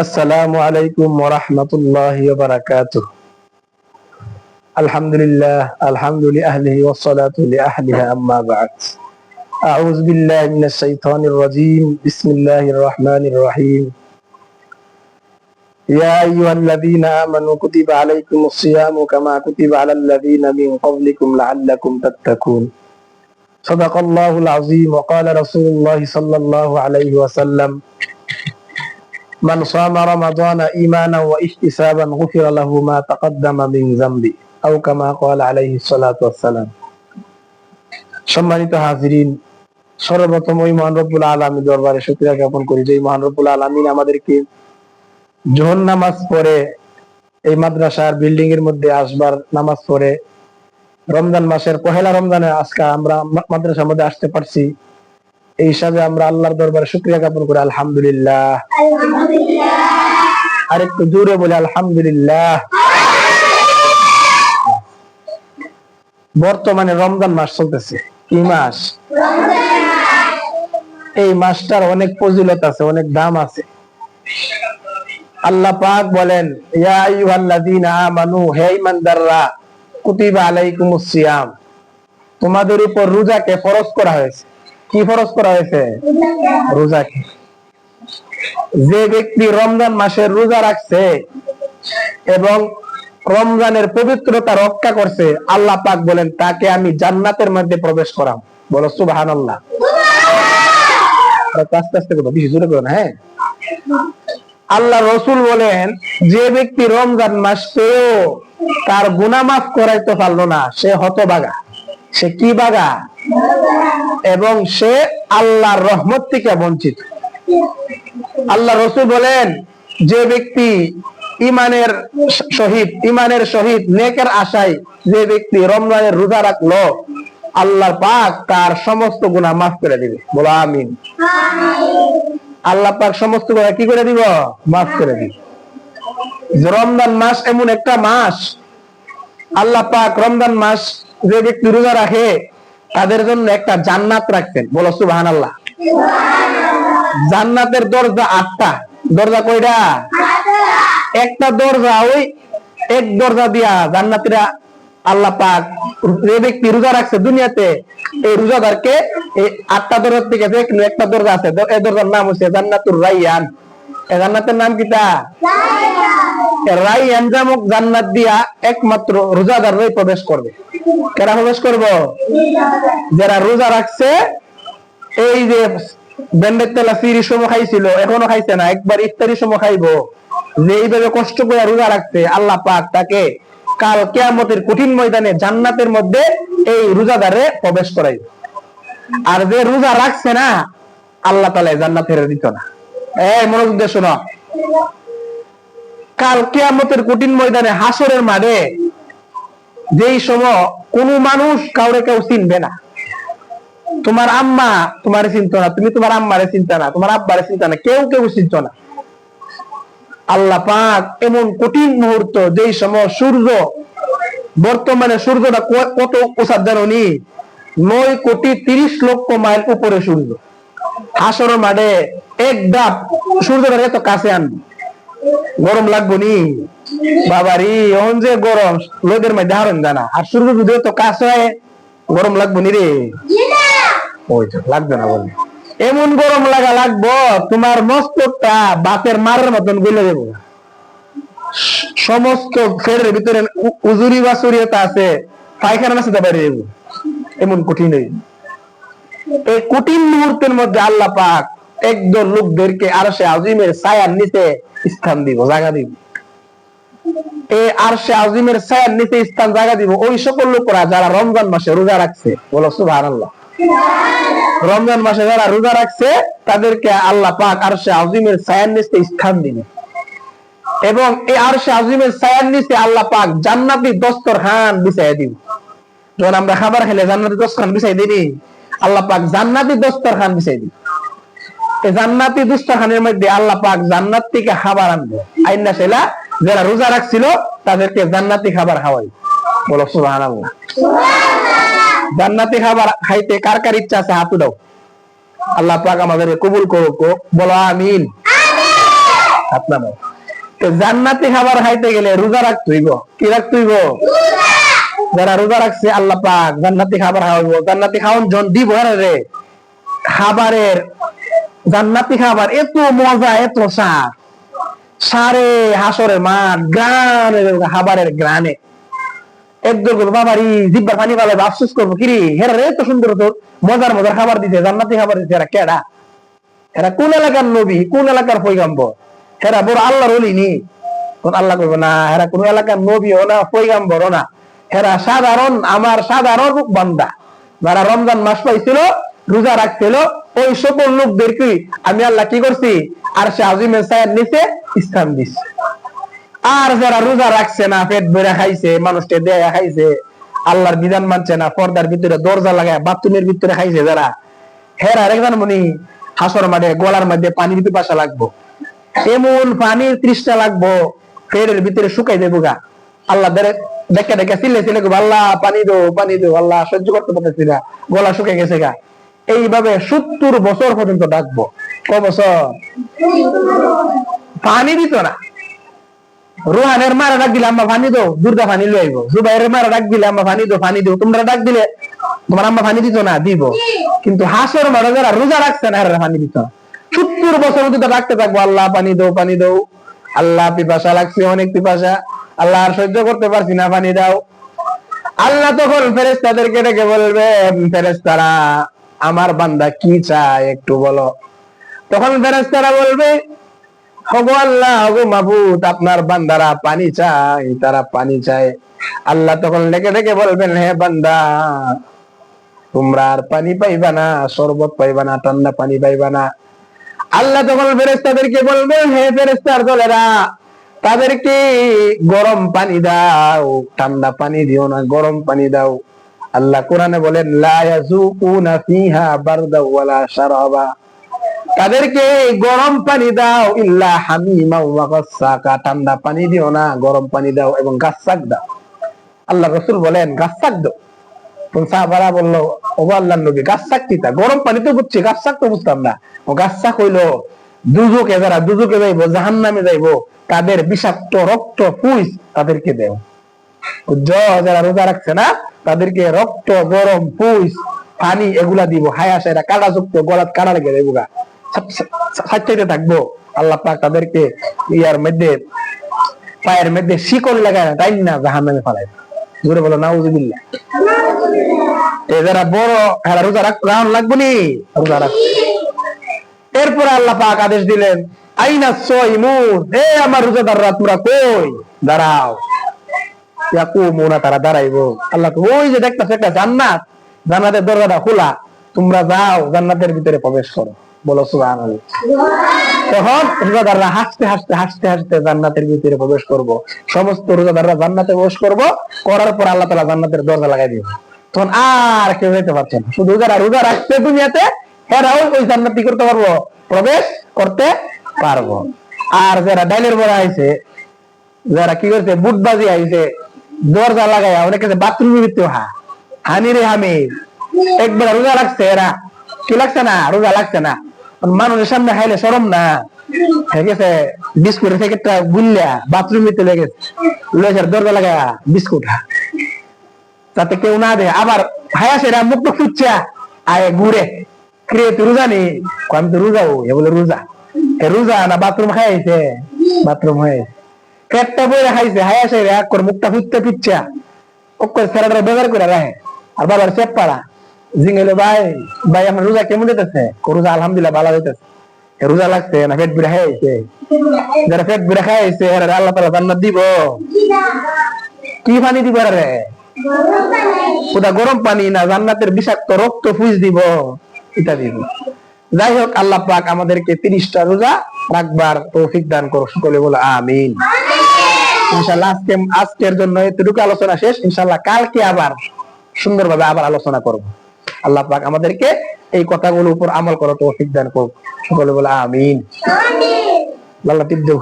আসসালামু আলাইকুম ওয়া রাহমাতুল্লাহি ওয়া বারাকাতুহু। আলহামদুলিল্লাহ, আলহামদুলিল্লাহি আহলিহি ওয়াস সালাতু লি আহলিহা আম্মা বা'দ। আউযু বিল্লাহি মিনাশ শাইতানির রাজীম। বিসমিল্লাহির রাহমানির রাহিম। ইয়া আইয়ুহাল্লাযীনা আমানু কুতিবা আলাইকুমুস সিয়ামু কামা কুতিবা আলাল লাযীনা মিন ক্বাবলিকুম লাআল্লাকুম তাত্তাকুন। সাদাকাল্লাহুল আযীম ওয়া ক্বালা রাসূলুল্লাহি সাল্লাল্লাহু আলাইহি ওয়াসাল্লাম মান সামা রমাদানা ঈমানান ওয়া ইহতিসাবান গুফিরা লাহু মা তাকদ্দামা মিন যামবি আও কামা ক্বালা আলাইহিস সালাতু ওয়াসসালাম। সম্মানিত হাজিরিন, সর্বপ্রথম ওই মহান রব্বুল আলামিনের দরবারে শুকরিয়া জ্ঞাপন করি যে মহান রব্বুল আলামিন আমাদেরকে জোহর নামাজ পড়ে এই মাদ্রাসার বিল্ডিং এর মধ্যে আসবার নামাজ পড়ে রমজান মাসের পহেলা রমজানে আজকে আমরা মাদ্রাসার মধ্যে আসতে পারছি। এই হিসাবে আমরা আল্লাহর দরবারে শুকরিয়া জ্ঞাপন করি আলহামদুলিল্লাহ। আর একটু জোরে বলে আলহামদুলিল্লাহ। বর্তমানে রমজান মাস চলতেছে। কি মাস? এই মাসটার অনেক ফজিলত আছে, অনেক দাম আছে। আল্লাহ পাক বলেন, ইয়া আইয়ুহাল্লাযীনা আমানু, হে ঈমানদাররা, কুতিবা আলাইকুমুস সিয়াম, তোমাদের উপর রোজাকে ফরজ করা হয়েছে। কি ফরজ করা হয়েছে? রোজাকে। যে ব্যক্তি রমজান মাসের রোজা রাখছে এবং রমজানের পবিত্রতা রক্ষা করছে, আল্লাহ পাক বলেন তাকে আমি জান্নাতের মধ্যে প্রবেশ করাম। বলো সুবহানাল্লাহ। আস্তে আস্তে কথা, বেশি জোরে করো না। হ্যাঁ, আল্লাহ রসুল বলেন যে ব্যক্তি রমজান মাস পেয়েও তার গুনাহ মাফ করাইতে পারলো না, সে হতভাগা। সে কি ভাগা? এবং সে আল্লাহর রহমত থেকে বঞ্চিত। আল্লাহ রসুল বলেন যে ব্যক্তি ইমানের সহিত নেকের আশায় যে ব্যক্তি রমজানের রোজা রাখলো, আল্লাহ পাক তার সমস্ত গুনাহ মাফ করে দিবে। বলো আমিন। আল্লাহ পাক সমস্ত গুনাহ কি করে দিব? মাফ করে দিবে। রমজান মাস এমন একটা মাস, আল্লাহ পাক রমজান মাস যে ব্যক্তি রোজা রাখে তাদের জন্য একটা জান্নাত রাখতেন। বলো সুবহানাল্লাহ। জান্নাতের দরজা 8টা। দরজা কয়টা? একটা দরজা, ওই এক দরজা দিয়া জান্নাতীরা আল্লাহ পাক যে ব্যক্তি রোজা রাখছে দুনিয়াতে, এই রোজাদারকে এই 8টা দরজা থেকে একটা দরজা আছে, এই দরজার নাম হচ্ছে জান্নাতুর রাইয়ান। এই জান্নাতের নাম কিটা? রাইয়ান নামক জান্নাত দিয়া একমাত্র রোজাদাররাই প্রবেশ করবে। কারা প্রবেশ করবে? যারা রোজা রাখছে। এই যে বেন্ডের তেলা সিঁড়ির সময় খাইছিল, এখনো খাইছে না, একবার ইফতারির সময় খাইবো। যে এইভাবে কষ্ট করে রোজা রাখছে, আল্লাহ পাক তাকে কাল কিয়ামতের কঠিন ময়দানে জান্নাতের মধ্যে এই রোজাদারে প্রবেশ করাইবে। আর যে রোজা রাখছে না, আল্লাহ তাআলা জান্নাতের দিত না। এই মনোযোগ দিয়ে শোনো, কাল কিয়ামতের কঠিন ময়দানে হাসরের মাঠে যেই সময় কোন মানুষ কাউরে কেউ চিনবে না। তোমার আম্মা তোমারে চিনতো না, তুমি তোমার আম্মারে চিন্তা না, তোমার আব্বারে চিন্তা না, কেউ চিনতো না। আল্লাহ পাক এমন কঠিন মুহূর্ত, যেই সময় সূর্য, বর্তমানে সূর্যটা কত উঁচা জানি? 9,30,00,000 মাইল উপরে সূর্য। হাসরের মাঠে এক ধাপ সূর্যটা এত কাছে আনবে, গরম লাগবো নি বাবারি? এখন যে গরম লোকের মধ্যে হারণ জানা, আর সূর্য যদি এত কাছে হয় গরম লাগবো নি রে? ওই তো লাগবে না। বলে এমন গরম লাগবো তোমার মস্তকটা বাতের মারের মতন গলে দেব। সমস্ত ফেরের ভিতরে উজুরি বা সুরিয়তা আছে, পায়খানা আছে, বাইরে দেব। এমন কঠিন। এই কঠিন মুহূর্তের মধ্যে আল্লাহ পাক একদল লোকদেরকে আরশে আজিমের ছায়ার নিচে স্থান দিব, জায়গা দিব। এই আরশে আজিমের ছায়ার নিচে স্থান জায়গা দিব ওই সকল লোকরা যারা রমজান মাসে রোজা রাখছে। বলো সুবহানাল্লাহ। রমজান মাসে যারা রোজা রাখছে তাদেরকে আল্লাহ পাক আরশে আজিমের ছায়ার নিচে স্থান দিবে। এবং এই আরশে আজিমের ছায়ার নিচে আল্লাহ পাক জান্নাতি দস্তরখান বিছাইয়া দিবে। যখন আমরা খাবার খেলে জান্নাতি দস্তরখান বিছাই দিই, আল্লাহ পাক জান্নাতি দস্তরখান বিছাই দিবে। এই জান্নাতি দস্তরখানের মধ্যে আল্লাহ পাক জান্নাত থেকে খাবার আনবে। আইনা সেলা যারা রোজা রাখছিল তাদেরকে জান্নাতি খাবার খাওয়াই। বলো সুবহানাল্লাহ। জান্নাতি খাবার খাইতে কার কার ইচ্ছা আছে হাত উঠাও। আল্লাহ পাক আমাদের কবুল করুক। বলো আমিন। হাত নামাও। তো জান্নাতি খাবার খাইতে গেলে রোজা রাখতে হইব। কি রাখতে হইব? যারা রোজা রাখছে আল্লাহ পাক জান্নাতি খাবার খাওয়াবো। জান্নাতি খাওয়ান জন দিব রে। খাবারের জান্নাতি খাবার এত মজা, এত স্বাদ, সারে হাসরের মাঠ গ্রানের খাবারের গ্রানে একদম বাবারি জিব্বার পানি পালে আফসোস করবো কিরি হেরা এত সুন্দর তো মজার মজার খাবার দিতে, জান্নাতি খাবার দিতে। এরা কেডা? এরা কোন এলাকার নবী, কোন এলাকার পয়গাম্বর? হেরা বড় আল্লাহর ওলি নি? আল্লাহ কইব না, হেরা কোন এলাকার নবীও না, পয়গাম্বরও না। হেরা সাধারণ, আমার সাধারণ বান্দা যারা রমজান মাস পাইছিল, রোজা রাখছিল, ওই সকল লোকদেরকে আমি আল্লাহ কি করছি? আর সে আজিমের ছায়ার নিচে স্থান দিচ্ছি। আর যারা রোজা রাখছে না, পেট ভরে খাইছে, মানুষকে দেয়া খাইছে, আল্লাহর বিধান মানছে না, পর্দার ভিতরে দরজা লাগায় বাথরুমের ভিতরে খাইছে যারা, হেরা একজন মনি হাসর মাঠে গলার মধ্যে পানির পিপাসা লাগবো, এমন পানির তৃষ্ণা লাগবো, পেটের ভিতরে শুকাই দেবো গা। আল্লাহ দেখে দেখে চিল্লে চিল্লে আল্লাহ পানি দো, পানি দো, আল্লাহ সহ্য করতে পারতেছি না, গলা শুকে গেছে গা। এইভাবে 70 বছর পর্যন্ত ডাকবো। ক বছর? পানি দিত না। রোহানের মারা ডাক দিলে আম্মা পানি দো, দুর্গা পানি লই আইবো। জুবাইরের মারা ডাক দিলে আম্মা পানি দো, পানি দো। তোমরা ডাক দিলে তোমার আম্মা পানি দিত না? দিব। কিন্তু হাসর মারা যারা রোজা রাখছে না, এরা পানি দিত না। 70 বছর পর্যন্ত ডাকতে থাকবো, আল্লাহ পানি দো, পানি দো। আল্লাহ পিপাসা লাগছে, অনেক পিপাসা, আল্লাহ আর সহ্য করতে পারছি না, পানি দাও। আল্লাহ তখন ফেরেশতাদেরকে ডেকে বলবে, ফেরেশতারা আমার বান্দা কি চায় একটু বলো। তখন ফেরেশতারা বলবে, ওগো আল্লাহ, ওগো মাবুদ, আপনার বান্দারা পানি চায়, তারা পানি চায়। আল্লাহ তখন ডেকে ডেকে বলবেন, হে বান্দা, তোমরা আর পানি পাইবা না, শরবত পাইবা না, ঠান্ডা পানি পাইবা না। আল্লাহ তখন ফেরেশতাদেরকে বলবেন, হে ফেরেশতার দলেরা, তাদেরকে গরম পানি দাও, ঠান্ডা পানি দিও না, গরম পানি দাও। আল্লাহ কোরআনে বলেন, লা ইয়াযুকুনা ফিহা বারদা ওয়ালা শারাবা, তাদেরকে গরম পানি দাও, ইল্লা হামিমা ওয়া গাসসাকা, ঠান্ডা পানি দিও না, গরম পানি দাও এবং গাসসাক দাও। আল্লাহ রাসূল বলেন, গাসসাক দাও। তখন সাহাবারা বলল, ও আল্লাহর নবী, গাসসাক কি? তা গরম পানি তো বুঝছি, গাসসাক তো বুঝতাম না। ও গাসসাক হইলো দুজকে, যারা দুজকে যাইবো, জাহান্নামে যাইবো, তাদের বিষাক্ত রক্ত পুইস তাদেরকে দেও। যারা রোজা রাখছে না, তাদেরকে রক্ত, গরম পুইস, পানি এগুলা দিব। হায়াস এরা কাটা যুক্ত, গলাত কাটা লেগে দেবো গা, সাচ্চাইতে থাকবো। আল্লাহ পাক তাদেরকে ইয়ার মধ্যে, পায়ের মধ্যে শিকল লাগায় তাই না জাহান্নামে ফালায়। জোরে বলো নাউজুবিল্লাহ। যারা বড় এরা রোজা লাগবো নি, রোজা রাখছে। এরপরে আল্লাহ পাক আদেশ দিলেন, আইনা সাইমুন, হে আমার রোজাদাররা, তোমরা কই? দাঁড়াও। ইয়াকুমুনা, তারা দাঁড়াইবো। আল্লাহ তো ওই যে দেখতাছ একটা জান্নাত, জান্নাতের দরজাটা খোলা, তোমরা যাও জান্নাতের ভিতরে প্রবেশ করো। বলো সুবহানাল্লাহ। তখন রোজাদাররা হাসতে হাসতে হাসতে হাসতে জান্নাতের ভিতরে প্রবেশ করব। সমস্ত রোজাদাররা জান্নাতে প্রবেশ করব, করার পর আল্লাহ তাআলা জান্নাতের দরজা লাগাই দিবে। তখন আর কেউ যেতে পারছে না, শুধু যারা রোজা রাখছে দুনিয়াতে, এরাও ওই জান্নাত করতে পারবো, প্রবেশ করতে পারবো। আর যারা ডাইলের বড়া আইছে, যারা কি করছে, বুটবাজি আইছে, দরজা লাগাইয়া অনেকে বাথরুমের ভিতরে হানি রে হামি, একবার রোজা লাগছে, এরা কি লাগছে না, রোজা লাগছে না। মানুষের সামনে খাইলে শরম না, গেছে বিস্কুটের প্যাকেটটা গুললা বাথরুমের ভিতরে লেগেছে, দরজা লাগাইয়া বিস্কুট, যাতে কেউ না দেয়। আবার হায়া সেরা মুখ ফুটছে আয় ঘুরে, ক্রিয়ে তুই রোজা নেই, আমি তো রোজা, ও বলে রোজা, রোজা না বাথরুম খাইছে, বাথরুম হয়ে পেটটা বইরে খাইছে, হায়া সেরে এক করে মুখটা ফুটতে পিচ্ছা, ও করে সেরাটা বেজার করে রাখে। আর বাবার চেপ পাড়া জিঙ্গেলো, ভাই ভাই আমার রোজা কেমন যেতেছে? রোজা আলহামদুলিল্লাহ ভালো যেতেছে। রোজা লাগছে না, পেট বিড়া খাইছে। যারা পেট বিড়া খাইছে আল্লাহ তাআলা জান্নাত দিব। কি পানি দিব রে? ওটা গরম পানি না, জান্নাতের বিষাক্ত রক্ত ফুঁস দিব, এটা দিব। যাই হোক, আল্লাহ পাক আমাদেরকে 30টা রোজা রাখবার তৌফিক দান করুন, সকলে বলে আমিন। ইনশাআল্লাহ আজকের জন্য এতটুকু আলোচনা শেষ। ইনশাআল্লাহ কালকে আবার সুন্দরভাবে আবার আলোচনা করব। আল্লাহ পাক আমাদেরকে এই কথাগুলোর উপর আমল করার তৌফিক দান করুন, সকলে বলে আমিন। আল্লাহ টিপ দেব।